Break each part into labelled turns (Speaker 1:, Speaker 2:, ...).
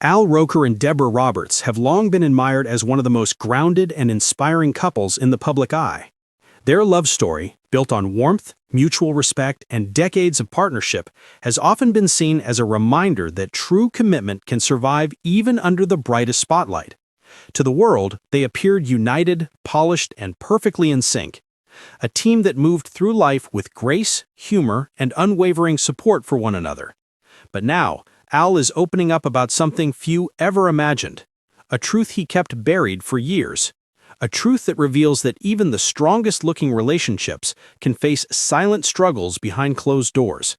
Speaker 1: Al Roker and Deborah Roberts have long been admired as one of the most grounded and inspiring couples in the public eye. Their love story, built on warmth, mutual respect, and decades of partnership, has often been seen as a reminder that true commitment can survive even under the brightest spotlight. To the world, they appeared united, polished, and perfectly in sync. A team that moved through life with grace, humor, and unwavering support for one another. But now, Al is opening up about something few ever imagined, a truth he kept buried for years, a truth that reveals that even the strongest-looking relationships can face silent struggles behind closed doors.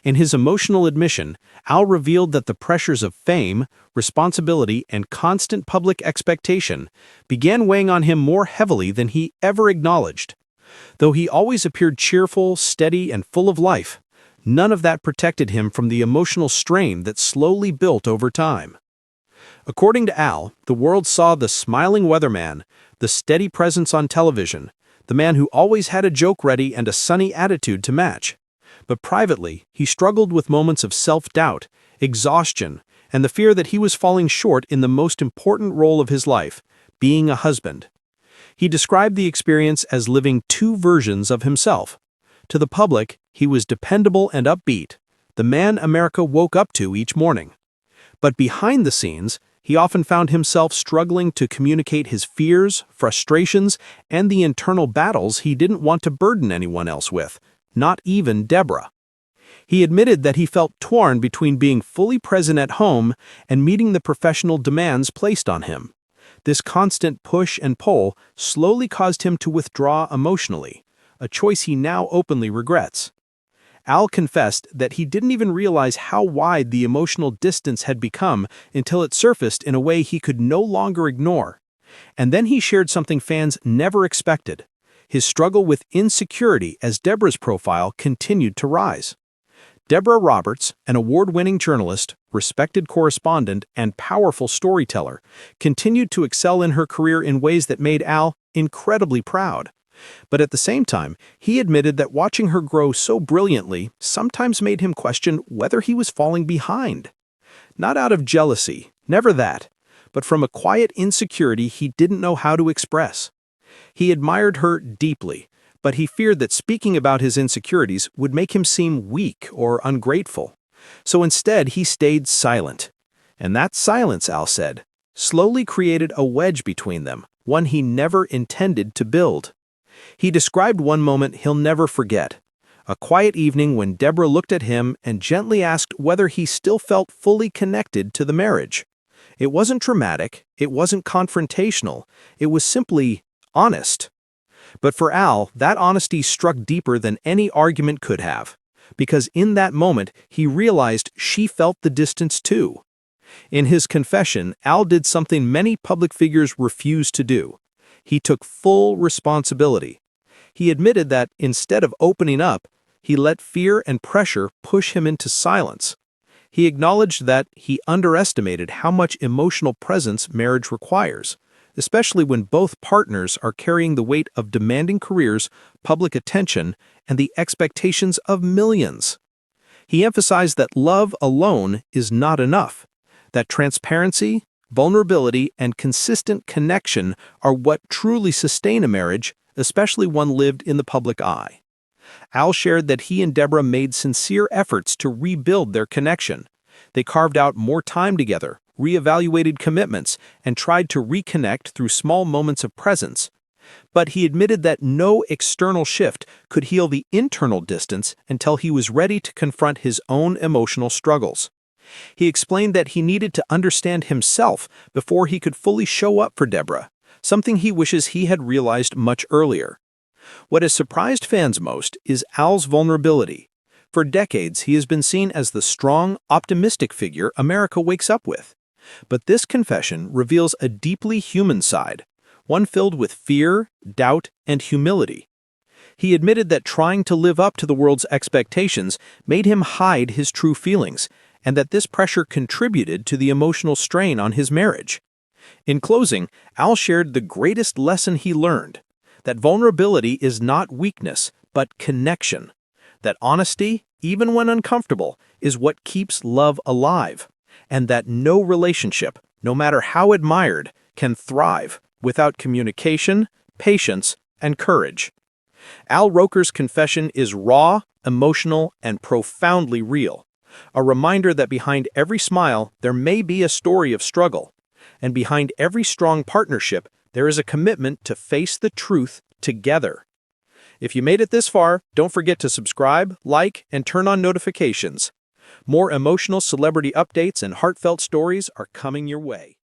Speaker 1: In his emotional admission, Al revealed that the pressures of fame, responsibility, and constant public expectation began weighing on him more heavily than he ever acknowledged. Though he always appeared cheerful, steady, and full of life, none of that protected him from the emotional strain that slowly built over time. According to Al, the world saw the smiling weatherman, the steady presence on television, the man who always had a joke ready and a sunny attitude to match. But privately, he struggled with moments of self-doubt, exhaustion, and the fear that he was falling short in the most important role of his life, being a husband. He described the experience as living two versions of himself. To the public, he was dependable and upbeat, the man America woke up to each morning. But behind the scenes, he often found himself struggling to communicate his fears, frustrations, and the internal battles he didn't want to burden anyone else with, not even Deborah. He admitted that he felt torn between being fully present at home and meeting the professional demands placed on him. This constant push and pull slowly caused him to withdraw emotionally, a choice he now openly regrets. Al confessed that he didn't even realize how wide the emotional distance had become until it surfaced in a way he could no longer ignore. And then he shared something fans never expected: his struggle with insecurity as Deborah's profile continued to rise. Deborah Roberts, an award-winning journalist, respected correspondent, and powerful storyteller, continued to excel in her career in ways that made Al incredibly proud. But at the same time, he admitted that watching her grow so brilliantly sometimes made him question whether he was falling behind. Not out of jealousy, never that, but from a quiet insecurity he didn't know how to express. He admired her deeply, but he feared that speaking about his insecurities would make him seem weak or ungrateful. So instead, he stayed silent. And that silence, Al said, slowly created a wedge between them, one he never intended to build. He described one moment he'll never forget: a quiet evening when Deborah looked at him and gently asked whether he still felt fully connected to the marriage. It wasn't dramatic, it wasn't confrontational, it was simply honest. But for Al, that honesty struck deeper than any argument could have, because in that moment he realized she felt the distance too. In his confession, Al did something many public figures refuse to do. He took full responsibility. He admitted that, instead of opening up, he let fear and pressure push him into silence. He acknowledged that he underestimated how much emotional presence marriage requires, especially when both partners are carrying the weight of demanding careers, public attention, and the expectations of millions. He emphasized that love alone is not enough, that transparency, vulnerability, and consistent connection are what truly sustain a marriage, especially one lived in the public eye. Al shared that he and Deborah made sincere efforts to rebuild their connection. They carved out more time together, reevaluated commitments, and tried to reconnect through small moments of presence. But he admitted that no external shift could heal the internal distance until he was ready to confront his own emotional struggles. He explained that he needed to understand himself before he could fully show up for Deborah, something he wishes he had realized much earlier. What has surprised fans most is Al's vulnerability. For decades, he has been seen as the strong, optimistic figure America wakes up with. But this confession reveals a deeply human side, one filled with fear, doubt, and humility. He admitted that trying to live up to the world's expectations made him hide his true feelings, and that this pressure contributed to the emotional strain on his marriage. In closing, Al shared the greatest lesson he learned: that vulnerability is not weakness, but connection. That honesty, even when uncomfortable, is what keeps love alive.
Speaker 2: and that no relationship, no matter how admired, can thrive without communication, patience, and courage. Al Roker's confession is raw, emotional, and profoundly real. A reminder that behind every smile, there may be a story of struggle. And behind every strong partnership, there is a commitment to face the truth together. If you made it this far, don't forget to subscribe, like, and turn on notifications. More emotional celebrity updates and heartfelt stories are coming your way.